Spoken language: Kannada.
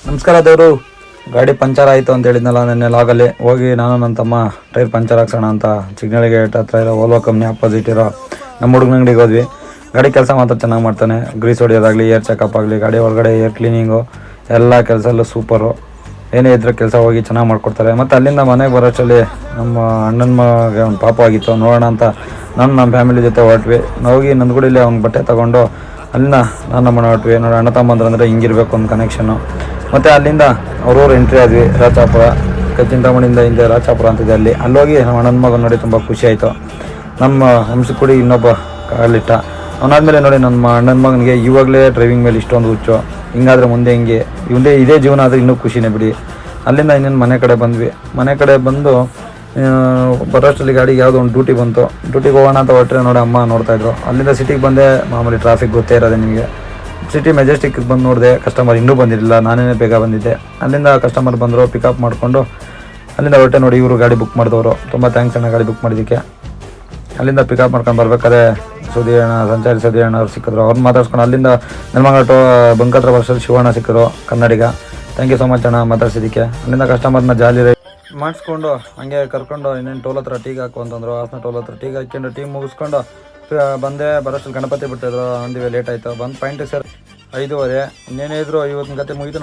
ನಮಸ್ಕಾರ ದೇವರು. ಗಾಡಿ ಪಂಚರ್ ಆಯಿತು ಅಂತ ಹೇಳಿದ್ನಲ್ಲ ನೆನ್ನೆ ಲಾಗಲ್ಲಿ ಹೋಗಿ ನಾನು ನನ್ನ ತಮ್ಮ ಟೈರ್ ಪಂಚರ್ ಹಾಕ್ಸೋಣ ಅಂತ ಚಿಕ್ಕನಳ್ಳಿ ಗೇಟ್ ಹತ್ರ ಇರೋ ಓಲ್ವಾ ಕಂಪ್ನಿ ಅಪೋಸಿಟ್ ಇರೋ ನಮ್ಮ ಹುಡುಗನ ಅಂಗಡಿಗೆ ಹೋದ್ವಿ. ಗಾಡಿ ಕೆಲಸ ಮಾತ್ರ ಚೆನ್ನಾಗಿ ಮಾಡ್ತಾನೆ. ಗ್ರೀಸ್ ಹೊಡಿಯೋದಾಗಲಿ, ಏರ್ ಚೆಕಪ್ ಆಗಲಿ, ಗಾಡಿ ಒಳಗಡೆ ಏರ್ ಕ್ಲೀನಿಂಗು ಎಲ್ಲ ಕೆಲಸ ಎಲ್ಲ ಸೂಪರು. ಏನೇ ಇದ್ರೂ ಕೆಲಸ ಹೋಗಿ ಚೆನ್ನಾಗಿ ಮಾಡಿಕೊಡ್ತಾರೆ. ಮತ್ತು ಅಲ್ಲಿಂದ ಮನೆಗೆ ಬರೋಷ್ಟರಲ್ಲಿ ನಮ್ಮ ಅಣ್ಣನ ಮಗ ಒಂದು ಪಾಪ ಆಗಿತ್ತು, ನೋಡೋಣ ಅಂತ ನಮ್ಮ ಫ್ಯಾಮಿಲಿ ಜೊತೆ ಹೊರಟ್ವಿ. ಹೋಗಿ ನಂದಗುಡಿಲಿ ಅವ್ನ ಬಟ್ಟೆ ತೊಗೊಂಡು ಅಲ್ಲಿಂದ ನಮ್ಮ ಹೊರಟ್ವಿ. ನೋಡಿ, ಅಣ್ಣ ತಮ್ಮಂದ್ರೆ ಅಂದರೆ ಹಿಂಗಿರ್ಬೇಕು ಒಂದು ಕನೆಕ್ಷನ್ನು. ಮತ್ತು ಅಲ್ಲಿಂದ ಅವ್ರವ್ರು ಎಂಟ್ರಿ ಆದ್ವಿ. ರಾಚಾಪುರ, ಚಿಂತಾಮಣಿಯಿಂದ ಹಿಂದೆ ರಾಚಾಪುರ ಅಂತಿದೆ, ಅಲ್ಲೋಗಿ ನಮ್ಮ ಅಣ್ಣನ ಮಗ ನೋಡಿ ತುಂಬ ಖುಷಿ ಆಯಿತು. ನಮ್ಮ ಹಂಸಕುಡಿ ಇನ್ನೊಬ್ಬ ಕಾಲಿಟ್ಟ. ಅವನಾದ್ಮೇಲೆ ನೋಡಿ ನಮ್ಮ ಅಣ್ಣನ ಮಗನಿಗೆ ಇವಾಗಲೇ ಡ್ರೈವಿಂಗ್ ಮೇಲೆ ಇಷ್ಟೊಂದು ಹುಚ್ಚು. ಹಿಂಗಾದರೆ ಮುಂದೆ ಹಿಂಗೆ ಇದೇ ಜೀವನ ಆದರೆ ಇನ್ನೂ ಖುಷಿನೇ ಬಿಡಿ. ಅಲ್ಲಿಂದ ಇನ್ನೇನು ಮನೆ ಕಡೆ ಬಂದ್ವಿ. ಮನೆ ಕಡೆ ಬಂದು ಬರೋಷ್ಟರಲ್ಲಿ ಗಾಡಿಗೆ ಯಾವುದೋ ಒಂದು ಡ್ಯೂಟಿ ಬಂತು. ಡ್ಯೂಟಿಗೆ ಹೋಗೋಣ ಅಂತ ಹೊರಟ್ರೆ ನೋಡಿ ಅಮ್ಮ ನೋಡ್ತಾಯಿದ್ರು. ಅಲ್ಲಿಂದ ಸಿಟಿಗೆ ಬಂದೆ. ಮಾಮೂಲಿ ಟ್ರಾಫಿಕ್ ಗೊತ್ತೇ ಇರೋದೆ ನಿಮಗೆ. ಸಿಟಿ ಮೆಜೆಸ್ಟಿಕ್ಗೆ ಬಂದು ನೋಡಿದೆ, ಕಸ್ಟಮರ್ ಇನ್ನೂ ಬಂದಿರಲಿಲ್ಲ, ನಾನೇ ಬೇಗ ಬಂದಿದ್ದೆ. ಅಲ್ಲಿಂದ ಕಸ್ಟಮರ್ ಬಂದರು, ಪಿಕಪ್ ಮಾಡಿಕೊಂಡು ಅಲ್ಲಿಂದ ಹೊರಟೆ. ನೋಡಿ, ಇವರು ಗಾಡಿ ಬುಕ್ ಮಾಡಿದವರು, ತುಂಬ ಥ್ಯಾಂಕ್ಸ್ ಅಣ್ಣ ಗಾಡಿ ಬುಕ್ ಮಾಡಿದ್ದಕ್ಕೆ. ಅಲ್ಲಿಂದ ಪಿಕಪ್ ಮಾಡ್ಕೊಂಡು ಬರ್ಬೇಕಾದ್ರೆ ಸುಧೀರಣ್ಣ, ಸಂಚಾರಿ ಸುಧೀರಣ್ಣ ಅವ್ರು ಸಿಕ್ಕಿದ್ರು. ಅವ್ರನ್ನ ಮಾತಾಡ್ಸ್ಕೊಂಡು ಅಲ್ಲಿಂದ ನೆಲಮಂಗಲ ಬಂಕತ್ರ ವರ್ಷದಲ್ಲಿ ಶಿವಣ್ಣ ಸಿಕ್ಕಿದ್ರು, ಕನ್ನಡಿಗ. ಥ್ಯಾಂಕ್ ಯು ಸೊ ಮಚ್ ಅಣ್ಣ ಮಾತಾಡ್ಸಿದ್ದಕ್ಕೆ. ಅಲ್ಲಿಂದ ಕಸ್ಟಮರ್ನ ಜಾಲಿ ಮಾಡಿಸ್ಕೊಂಡು ಹಂಗೆ ಕರ್ಕೊಂಡು ಇನ್ನೇನು ಟೋಲ್ ಹತ್ರ ಟೀಗೆ ಹಾಕು ಅಂತಂದರು. ಹಾಸನ ಟೋಲ್ ಹತ್ರ ಟೀಗೆ ಹಾಕ್ಕೊಂಡು ಟೀ ಮುಗಿಸ್ಕೊಂಡು ಬಂದೆ. ಬರೋಷ್ಟು ಗಣಪತಿ ಬಿಟ್ಟಿದ್ರು, ಒಂದಿವೆ ಲೇಟ್ ಆಯಿತು. ಬಂದು ಪಾಯಿಂಟಿಗೆ ಸರ್ 5:30. ಇನ್ನೇನೇ ಇದ್ರು ಇವತ್ತಿನ ಕತೆ ಮುಗಿದು.